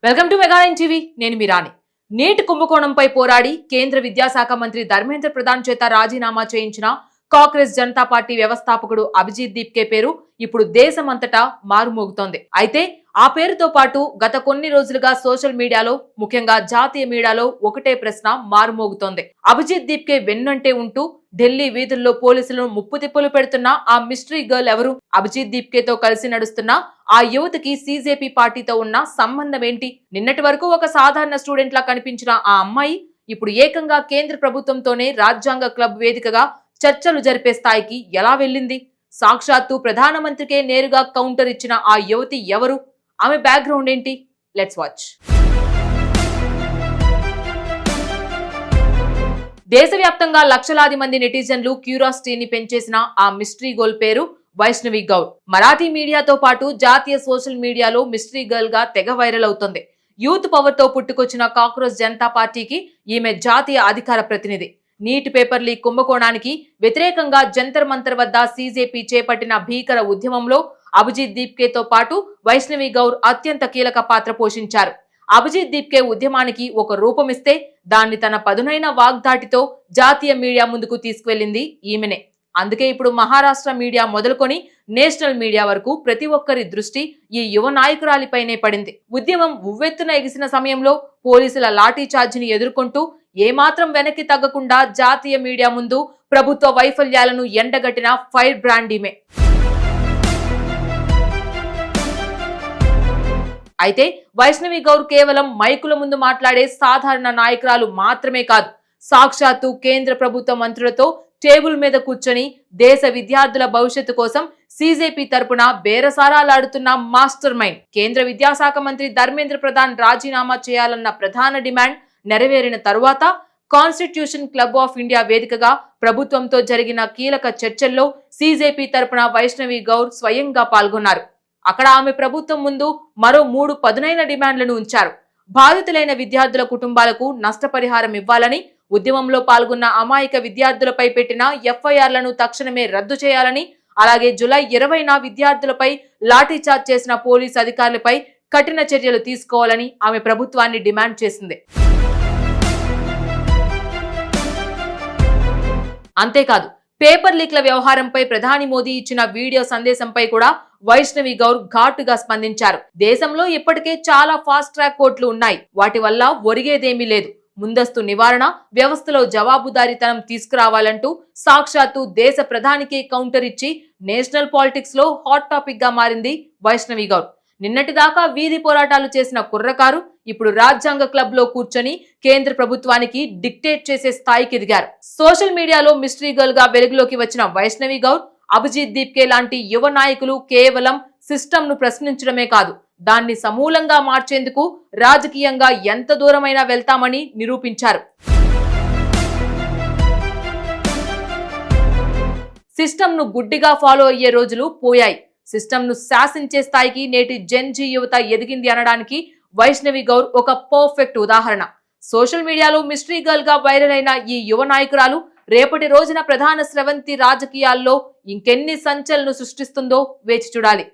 Welcome to mega nine TV. నేను మీ రాణి. Neat కుంభకోణంపై పోరాడి కేంద్ర విద్యాశాఖ మంత్రి ధర్మేంద్ర ప్రధాన్ చేత రాజీనామా చేయించిన కాంగ్రెస్ జనతా పార్టీ వ్యవస్థాపకుడు అభిజిత్ దీప్కే పేరు ఇప్పుడు దేశమంతటా మారుమోగుతోంది. అయితే ఆ పేరుతో పాటు గత కొన్ని రోజులుగా సోషల్ మీడియాలో, ముఖ్యంగా జాతీయ మీడియాలో ఒకటే ప్రశ్న మారుమోగుతోంది. అభిజిత్ దీప్కే వెన్నంటే ఉంటూ ఢిల్లీ వీధుల్లో పోలీసులను ముప్పుతిప్పులు పెడుతున్న ఆ మిస్టరీ గర్ల్ ఎవరు? అభిజిత్ దీప్కేతో కలిసి నడుస్తున్న ఆ యువతికి సీజేపీ పార్టీతో ఉన్న సంబంధం ఏంటి? నిన్నటి వరకు ఒక సాధారణ స్టూడెంట్ లా కనిపించిన ఆ అమ్మాయి ఇప్పుడు ఏకంగా కేంద్ర ప్రభుత్వంతోనే రాజ్యాంగ క్లబ్ వేదికగా చర్చలు జరిపే స్థాయికి ఎలా వెళ్ళింది? సాక్షాత్తు ప్రధానమంత్రికే నేరుగా కౌంటర్ ఇచ్చిన ఆ యువతి ఎవరు? ఆమె బ్యాక్గ్రౌండ్ ఏంటి? Let's watch. దేశవ్యాప్తంగా లక్షలాది మంది నెటిజన్లు క్యూరియాసిటీని పెంచేసిన ఆ మిస్టరీ గర్ల్ పేరు వైష్ణవి గౌర్. మరాఠీ మీడియాతో పాటు జాతీయ సోషల్ మీడియాలో మిస్టరీ గర్ల్ గా తెగ వైరల్ అవుతుంది. యూత్ పవర్ తో పుట్టుకొచ్చిన కాంగ్రెస్ జనతా పార్టీకి ఈమె జాతీయ అధికార ప్రతినిధి. నీట్ పేపర్ లీక్ కుంభకోణానికి వ్యతిరేకంగా జంతర్ మంతర్ వద్ద సీజేపీ చేపట్టిన భీకర ఉద్యమంలో అభిజిత్ దీప్కేతో పాటు వైష్ణవి గౌర్ అత్యంత కీలక పాత్ర పోషించారు. అభిజిత్ దీప్కే ఉద్యమానికి ఒక రూపమిస్తే దాన్ని తన పదునైన వాగ్దాటితో జాతీయ మీడియా ముందుకు తీసుకువెళ్లింది ఈమెనే. అందుకే ఇప్పుడు మహారాష్ట్ర మీడియా మొదలుకొని నేషనల్ మీడియా వరకు ప్రతి ఒక్కరి దృష్టి ఈ యువ నాయకురాలిపైనే పడింది. ఉద్యమం ఉవ్వెత్తున ఎగిసిన సమయంలో పోలీసుల లాఠీ చార్జిని ఎదుర్కొంటూ ఏమాత్రం వెనక్కి తగ్గకుండా జాతీయ మీడియా ముందు ప్రభుత్వ వైఫల్యాలను ఎండగట్టిన ఫైర్ బ్రాండ్ ఈమె. అయితే వైష్ణవి గౌర్ కేవలం మైకుల ముందు మాట్లాడే సాధారణ నాయకురాలు మాత్రమే కాదు, సాక్షాత్తు కేంద్ర ప్రభుత్వ మంత్రులతో టేబుల్ మీద కూర్చొని దేశ విద్యార్థుల భవిష్యత్తు కోసం సీజేపీ తరపున బేరసారాలాడుతున్న మాస్టర్ మైండ్. కేంద్ర విద్యాశాఖ మంత్రి ధర్మేంద్ర ప్రధాన్ రాజీనామా చేయాలన్న ప్రధాన డిమాండ్ నెరవేరిన తరువాత కాన్స్టిట్యూషన్ క్లబ్ ఆఫ్ ఇండియా వేదికగా ప్రభుత్వంతో జరిగిన కీలక చర్చల్లో సీజేపీ తరపున వైష్ణవి గౌర్ స్వయంగా పాల్గొన్నారు. అక్కడ ఆమె ప్రభుత్వం ముందు మరో 3 పదునైన డిమాండ్లను ఉంచారు. బాధితులైన విద్యార్థుల కుటుంబాలకు నష్టపరిహారం ఇవ్వాలని, ఉద్యమంలో పాల్గొన్న అమాయక విద్యార్థులపై పెట్టిన ఎఫ్ఐఆర్లను తక్షణమే రద్దు చేయాలని, అలాగే జూలై 20న విద్యార్థులపై లాఠీచార్జ్ చేసిన పోలీసు అధికారులపై కఠిన చర్యలు తీసుకోవాలని ఆమె ప్రభుత్వాన్ని డిమాండ్ చేసింది. అంతేకాదు, పేపర్ లీక్ల వ్యవహారంపై ప్రధాని మోదీ ఇచ్చిన వీడియో సందేశంపై కూడా వైష్ణవి గౌర్ ఘాటుగా స్పందించారు. దేశంలో ఇప్పటికే చాలా ఫాస్ట్ ట్రాక్ కోర్టులు ఉన్నాయి. వాటి వల్ల ఒరిగేదేమీ లేదు. ముందస్తు నివారణ వ్యవస్థలో జవాబుదారీతనం తీసుకురావాలంటూ సాక్షాత్తు దేశ ప్రధానికే కౌంటర్ ఇచ్చి నేషనల్ పాలిటిక్స్ లో హాట్ టాపిక్ గా మారింది వైష్ణవి గౌర్. నిన్నటిదాకా వీధి పోరాటాలు చేసిన కుర్రకారు ఇప్పుడు రాజ్యాంగ క్లబ్ లో కూర్చొని కేంద్ర ప్రభుత్వానికి డిక్టేట్ చేసే స్థాయికి ఎదిగారు. సోషల్ మీడియాలో మిస్టరీ గర్ల్ గా వెలుగులోకి వచ్చిన వైష్ణవి గౌర్, అభిజిత్ దీప్కే లాంటి యువ నాయకులు కేవలం సిస్టమ్ ను ప్రశ్నించడమే కాదు, దాన్ని సమూలంగా మార్చేందుకు రాజకీయంగా ఎంత దూరమైనా వెళ్తామని నిరూపించారు. సిస్టమ్ ను గుడ్డిగా ఫాలో అయ్యే రోజులు పోయాయి. సిస్టమ్ ను శాసించే స్థాయికి నేటి జెన్జీ యువత ఎదిగింది అనడానికి వైష్ణవి గౌర్ ఒక పర్ఫెక్ట్ ఉదాహరణ. సోషల్ మీడియాలో మిస్టరీ గర్ల్ గా వైరల్ అయిన ఈ యువ నాయకురాలు రేపటి రోజున ప్రధాన స్రవంతి రాజకీయాల్లో ఇంకెన్ని సంచలనం సృష్టిస్తుందో వేచి చూడాలి.